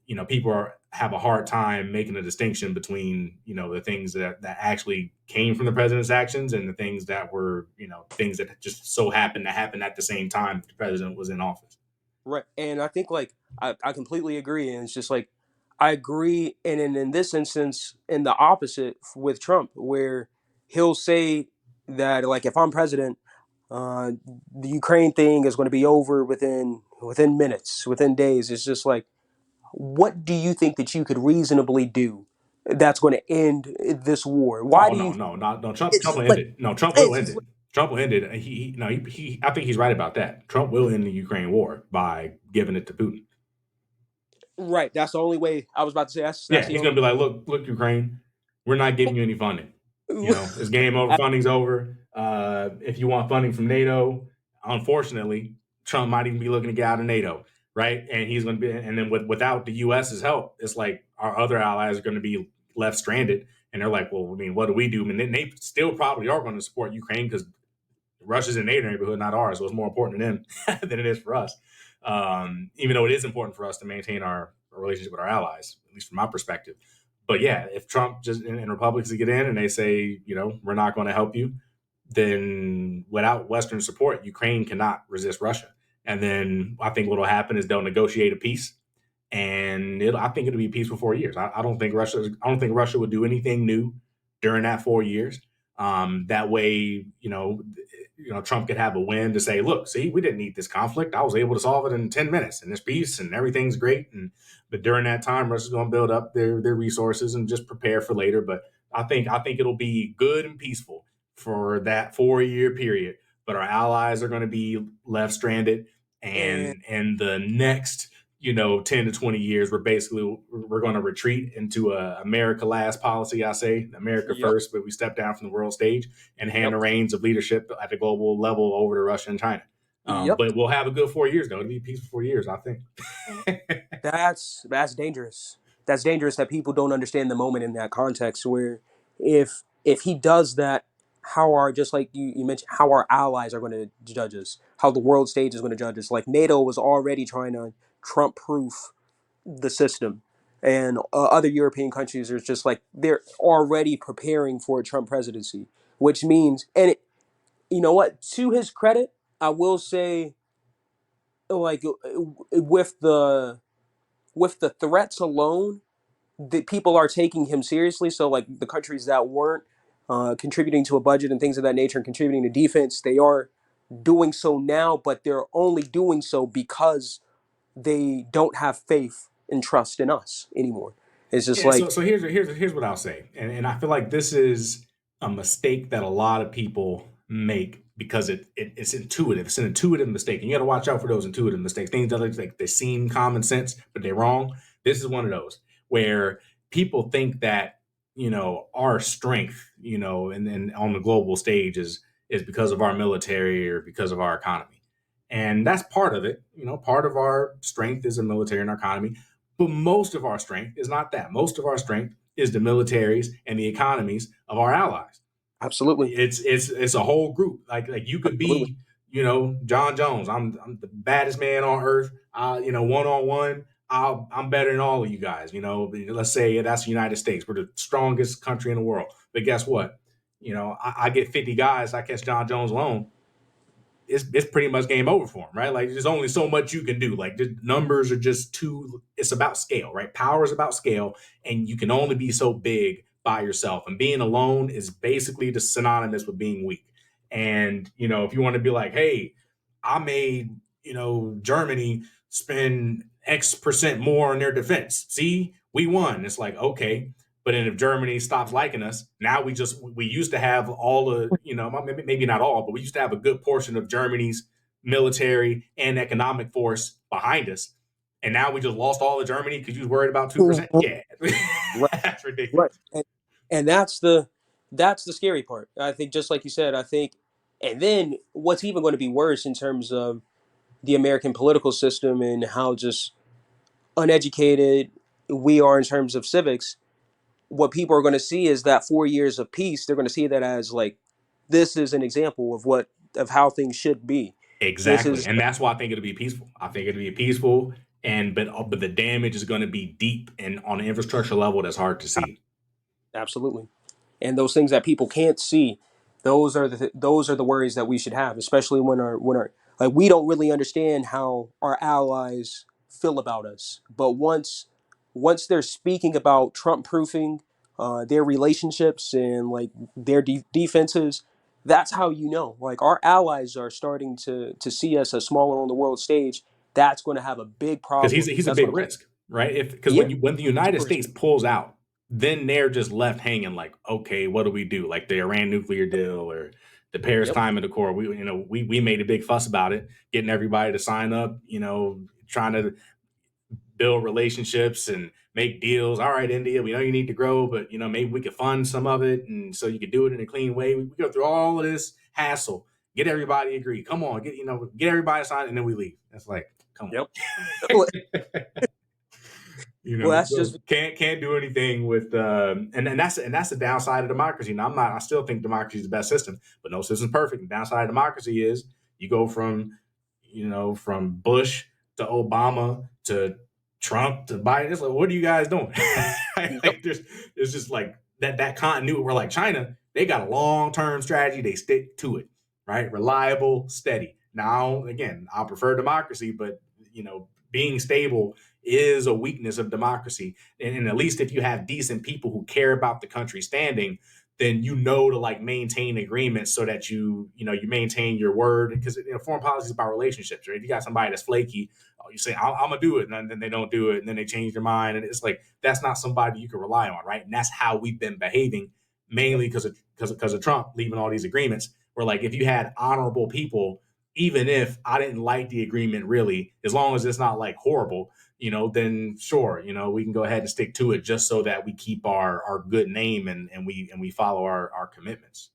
And people have a hard time making a distinction between the things that actually came from the president's actions and the things that were things that just so happened to happen at the same time the president was in office. Right. And I think like I completely agree. And it's just like I agree. And in this instance, in the opposite with Trump, where he'll say that like if I'm president, uh, the Ukraine thing is going to be over within minutes, within days. It's just like, what do you think that you could reasonably do that's going to end this war? Why Oh, do no, you? no, not no. Trump It's Trump will just end like it. No, Trump will it's end just it. like, Trump will end it. He no, he I think he's right about that. Trump will end the Ukraine war by giving it to Putin. right. That's the only way. I was about to say that's Yeah, the he's gonna only. be like, look, Ukraine, we're not giving you any funding. It's game over. Funding's over. If you want funding from NATO, unfortunately, Trump might even be looking to get out of NATO, right? And he's going to be, and then without the U.S.'s help, it's like our other allies are going to be left stranded, and they're like, well, I mean, what do we do? I mean, they still probably are going to support Ukraine because Russia's in NATO neighborhood, not ours, so it's more important to them than it is for us. Even though it is important for us to maintain our relationship with our allies, at least from my perspective. But yeah, if Trump just and Republicans get in and they say, we're not going to help you, then without Western support, Ukraine cannot resist Russia. And then I think what will happen is they'll negotiate a peace, and I think it'll be peace for 4 years. I don't think Russia would do anything new during that 4 years. That way, Trump could have a win to say, look, see, we didn't need this conflict. I was able to solve it in 10 minutes and there's peace and everything's great. But during that time, Russia's going to build up their resources and just prepare for later. But I think it'll be good and peaceful for that 4 year period. But our allies are going to be left stranded. And And the next 10 to 20 years, we're going to retreat into a America last policy. I say America yep, first, but we step down from the world stage and hand yep, the reins of leadership at the global level over to Russia and China. yep. But we'll have a good 4 years, though. It'll be peaceful 4 years, I think. That's dangerous. That's dangerous that people don't understand the moment in that context. Where if he does that, how are just like you mentioned, how our allies are going to judge us, how the world stage is going to judge us. Like NATO was already trying to Trump-proof the system, and other European countries are just like they're already preparing for a Trump presidency, which means, and you know what? To his credit, I will say, like with the threats alone, the people are taking him seriously. So like the countries that weren't contributing to a budget and things of that nature and contributing to defense, they are doing so now, but they're only doing so because they don't have faith and trust in us anymore. It's just Yeah, so like, so here's what I'll say, and I feel like this is a mistake that a lot of people make because it's intuitive. It's an intuitive mistake, and you got to watch out for those intuitive mistakes. Things that like they seem common sense, but they're wrong. This is one of those where people think that our strength, and on the global stage is because of our military or because of our economy, and that's part of it. Part of our strength is the military and our economy, but most of our strength is not that. Most of our strength is the militaries and the economies of our allies. absolutely, It's a whole group. Like you could absolutely, be, John Jones. I'm the baddest man on earth. One on one, I'm better than all of you guys. Let's say that's the United States. We're the strongest country in the world. But guess what? I get 50 guys. I catch John Jones alone. It's pretty much game over for him, right? Like there's only so much you can do. Like the numbers are just too. It's about scale, right? Power is about scale, and you can only be so big by yourself. And being alone is basically the synonymous with being weak. And if you want to be like, hey, I made Germany spend X% more on their defense. See, we won. It's like okay, but then if Germany stops liking us, now we used to have all the, maybe not all, but we used to have a good portion of Germany's military and economic force behind us. And now we just lost all of Germany because you was worried about 2%. Yeah. right, That's right, ridiculous. and that's the scary part. I think just like you said, I think, and then what's even going to be worse in terms of the American political system and how just uneducated we are in terms of civics, what people are going to see is that 4 years of peace. They're going to see that as like this is an example of how things should be. This Exactly. is And that's why I think it'll be peaceful. I think it'll be peaceful. but the damage is going to be deep and on an infrastructure level that's hard to see. Absolutely. And those things that people can't see, those are the worries that we should have, especially when our like we don't really understand how our allies feel about us. But once they're speaking about Trump proofing their relationships and like their defenses, that's how you know. Like our allies are starting to see us as smaller on the world stage. That's going to have a big Because problem. he's a That's big going to risk, right? If because yeah, when the United super States risky. pulls out, then they're just left hanging like, okay, what do we do? Like the Iran nuclear deal or the Paris Yep. Climate Accord. We made a big fuss about it, getting everybody to sign up. Trying to build relationships and make deals. All right, India, we know you need to grow, but maybe we could fund some of it, and so you could do it in a clean way. We go through all of this hassle, get everybody agree. Come on, get everybody signed, and then we leave. That's like, come Yep. on. Well, that's So just can't do anything with and that's the downside of democracy. Now I still think democracy is the best system, but no system's perfect. The downside of democracy is you go from Bush to Obama to Trump to Biden. It's like, what are you guys doing? yep. Like there's just like that continuity. We're like China, they got a long-term strategy, they stick to it, right? Reliable, steady. Now, again, I prefer democracy, but being stable is a weakness of democracy. And at least if you have decent people who care about the country standing, then to like maintain agreements so that you maintain your word, because foreign policy is about relationships, right? If you got somebody that's flaky, you say I'm gonna do it, and then they don't do it, and then they change their mind, and it's like that's not somebody you can rely on, right? And that's how we've been behaving, mainly because of Trump leaving all these agreements. Where like if you had honorable people, even if I didn't like the agreement really, as long as it's not like horrible, then sure, we can go ahead and stick to it just so that we keep our good name and we follow our commitments.